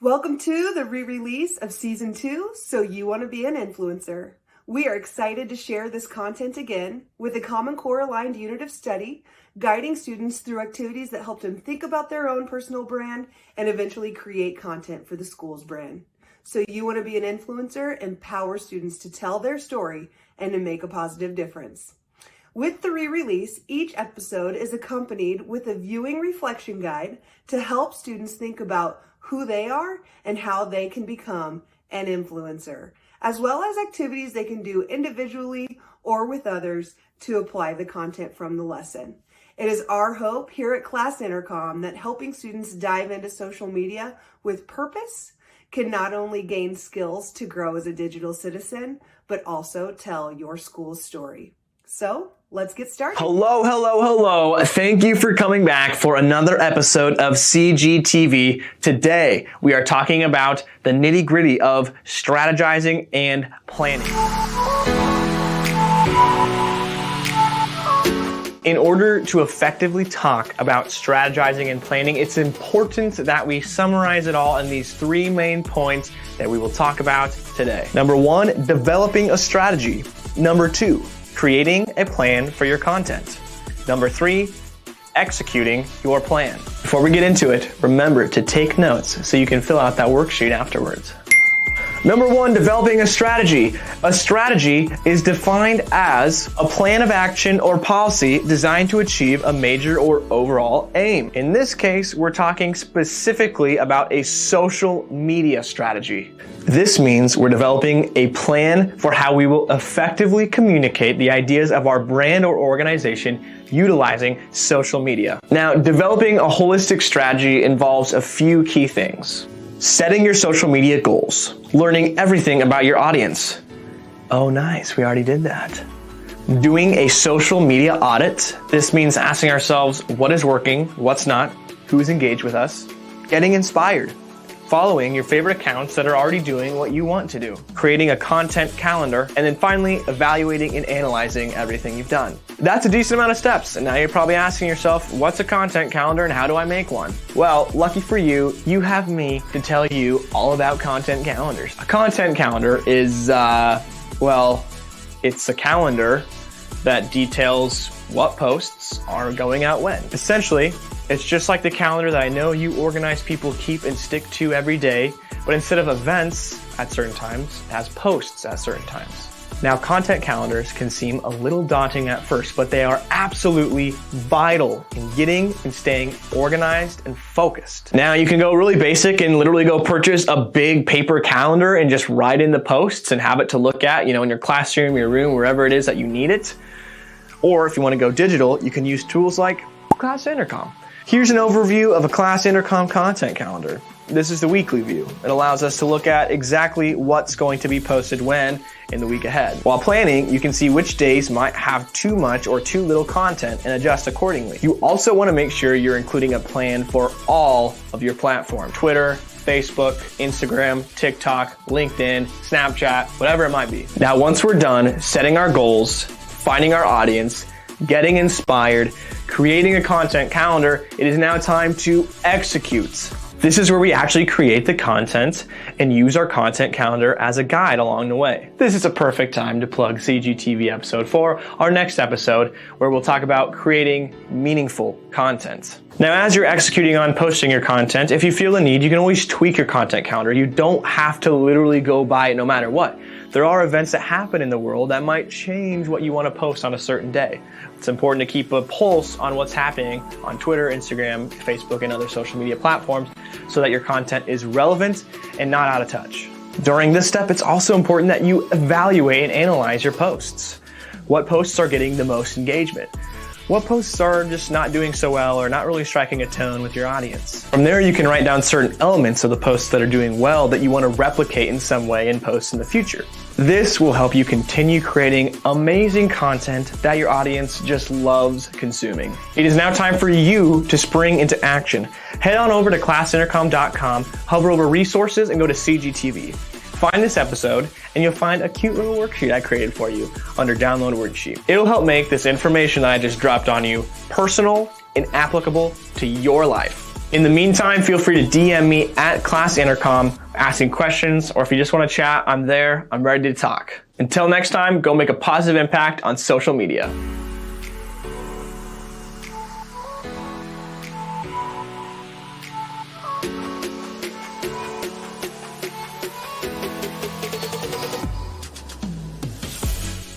Welcome to the re-release of Season 2, So You Want to Be an Influencer. We are excited to share this content again with a Common Core aligned unit of study, guiding students through activities that help them think about their own personal brand and eventually create content for the school's brand. So You Want to Be an Influencer empowers students to tell their story and to make a positive difference. With the re-release, each episode is accompanied with a viewing reflection guide to help students think about who they are and how they can become an influencer, as well as activities they can do individually or with others to apply the content from the lesson. It is our hope here at Class Intercom that helping students dive into social media with purpose can not only gain skills to grow as a digital citizen, but also tell your school's story. So let's get started. Hello. Thank you for coming back for another episode of CGTV. Today, we are talking about the nitty-gritty of strategizing and planning. In order to effectively talk about strategizing and planning, it's important that we summarize it all in these three main points that we will talk about today. Number one, developing a strategy. Number two, creating a plan for your content. Number three, executing your plan. Before we get into it, remember to take notes so you can fill out that worksheet afterwards. Number one, developing a strategy. A strategy is defined as a plan of action or policy designed to achieve a major or overall aim. In this case, we're talking specifically about a social media strategy. This means we're developing a plan for how we will effectively communicate the ideas of our brand or organization utilizing social media. Now, developing a holistic strategy involves a few key things. Setting your social media goals, learning everything about your audience. Oh, nice, we already did that. Doing a social media audit. This means asking ourselves what is working, what's not, who's engaged with us. Getting inspired. Following your favorite accounts that are already doing what you want to do. Creating a content calendar, and then finally evaluating and analyzing everything you've done. That's a decent amount of steps, and now you're probably asking yourself, what's a content calendar and how do I make one? Well, lucky for you, you have me to tell you all about content calendars. A content calendar is, it's a calendar that details what posts are going out when. Essentially, it's just like the calendar that I know you organized people keep and stick to every day, but instead of events at certain times, it has posts at certain times. Now, content calendars can seem a little daunting at first, but they are absolutely vital in getting and staying organized and focused. Now, you can go really basic and literally go purchase a big paper calendar and just write in the posts and have it to look at, in your classroom, your room, wherever it is that you need it. Or if you want to go digital, you can use tools like Class Intercom. Here's an overview of a Class Intercom content calendar. This is the weekly view. It allows us to look at exactly what's going to be posted when in the week ahead. While planning, you can see which days might have too much or too little content and adjust accordingly. You also want to make sure you're including a plan for all of your platforms: Twitter, Facebook, Instagram, TikTok, LinkedIn, Snapchat, whatever it might be. Now, once we're done setting our goals, finding our audience, getting inspired, creating a content calendar, it is now time to execute. This is where we actually create the content and use our content calendar as a guide along the way. This is a perfect time to plug CGTV episode 4, our next episode, where we'll talk about creating meaningful content. Now, as you're executing on posting your content, if you feel the need, you can always tweak your content calendar. You don't have to literally go by it no matter what. There are events that happen in the world that might change what you want to post on a certain day. It's important to keep a pulse on what's happening on Twitter, Instagram, Facebook, and other social media platforms so that your content is relevant and not out of touch. During this step, it's also important that you evaluate and analyze your posts. What posts are getting the most engagement? What posts are just not doing so well or not really striking a tone with your audience? From there, you can write down certain elements of the posts that are doing well that you want to replicate in some way in posts in the future. This will help you continue creating amazing content that your audience just loves consuming. It is now time for you to spring into action. Head on over to classintercom.com, hover over resources, and go to CGTV. Find this episode, and you'll find a cute little worksheet I created for you under Download Worksheet. It'll help make this information that I just dropped on you personal and applicable to your life. In the meantime, feel free to DM me at Class Intercom, asking questions, or if you just want to chat, I'm there. I'm ready to talk. Until next time, go make a positive impact on social media.